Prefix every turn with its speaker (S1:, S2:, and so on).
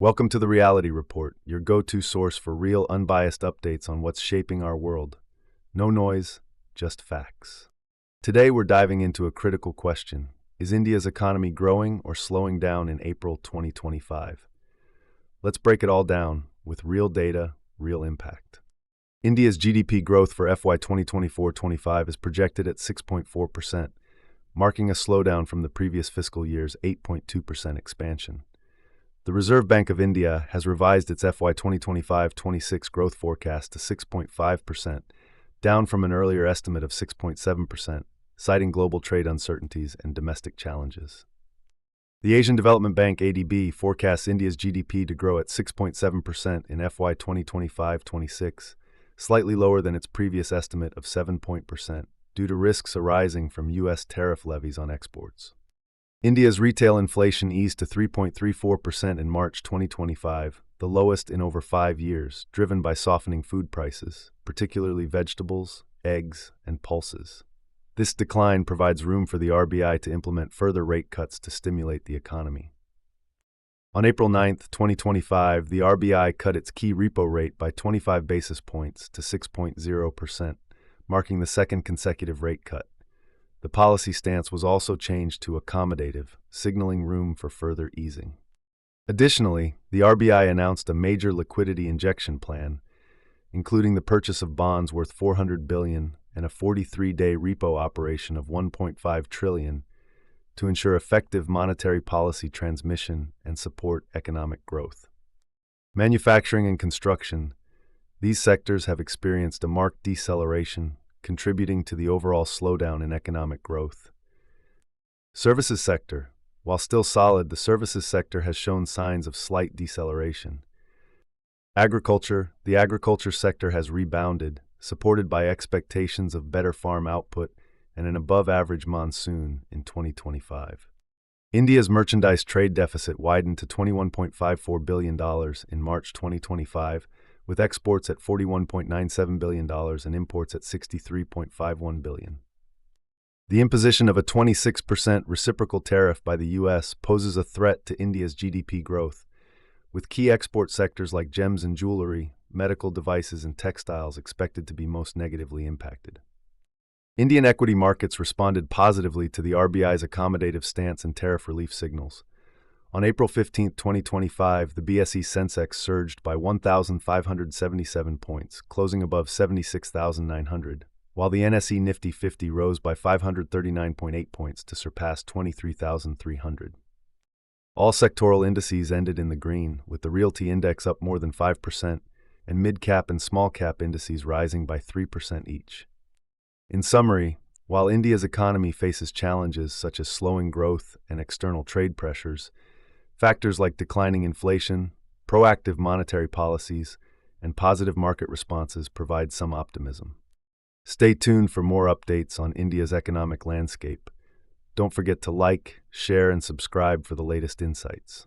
S1: Welcome to the Reality Report, your go-to source for real, unbiased updates on what's shaping our world. No noise, just facts. Today we're diving into a critical question. Is India's economy growing or slowing down in April 2025? Let's break it all down with real data, real impact. India's GDP growth for FY 2024-25 is projected at 6.4%, marking a slowdown from the previous fiscal year's 8.2% expansion. The Reserve Bank of India has revised its FY 2025-26 growth forecast to 6.5%, down from an earlier estimate of 6.7%, citing global trade uncertainties and domestic challenges. The Asian Development Bank (ADB) forecasts India's GDP to grow at 6.7% in FY 2025-26, slightly lower than its previous estimate of 7% due to risks arising from U.S. tariff levies on exports. India's retail inflation eased to 3.34% in March 2025, the lowest in over 5 years, driven by softening food prices, particularly vegetables, eggs, and pulses. This decline provides room for the RBI to implement further rate cuts to stimulate the economy. On April 9, 2025, the RBI cut its key repo rate by 25 basis points to 6.0%, marking the second consecutive rate cut. The policy stance was also changed to accommodative, signaling room for further easing. Additionally, the RBI announced a major liquidity injection plan, including the purchase of bonds worth $400 billion and a 43-day repo operation of $1.5 trillion to ensure effective monetary policy transmission and support economic growth. Manufacturing and construction, these sectors have experienced a marked deceleration, contributing to the overall slowdown in economic growth. Services sector, while still solid, the services sector has shown signs of slight deceleration. Agriculture, the agriculture sector has rebounded, supported by expectations of better farm output and an above-average monsoon in 2025. India's merchandise trade deficit widened to $21.54 billion in March 2025, with exports at $41.97 billion and imports at $63.51 billion. The imposition of a 26% reciprocal tariff by the U.S. poses a threat to India's GDP growth, with key export sectors like gems and jewelry, medical devices, and textiles expected to be most negatively impacted. Indian equity markets responded positively to the RBI's accommodative stance and tariff relief signals. On April 15, 2025, the BSE Sensex surged by 1,577 points, closing above 76,900, while the NSE Nifty 50 rose by 539.8 points to surpass 23,300. All sectoral indices ended in the green, with the Realty Index up more than 5% and mid-cap and small-cap indices rising by 3% each. In summary, while India's economy faces challenges such as slowing growth and external trade pressures, factors like declining inflation, proactive monetary policies, and positive market responses provide some optimism. Stay tuned for more updates on India's economic landscape. Don't forget to like, share, and subscribe for the latest insights.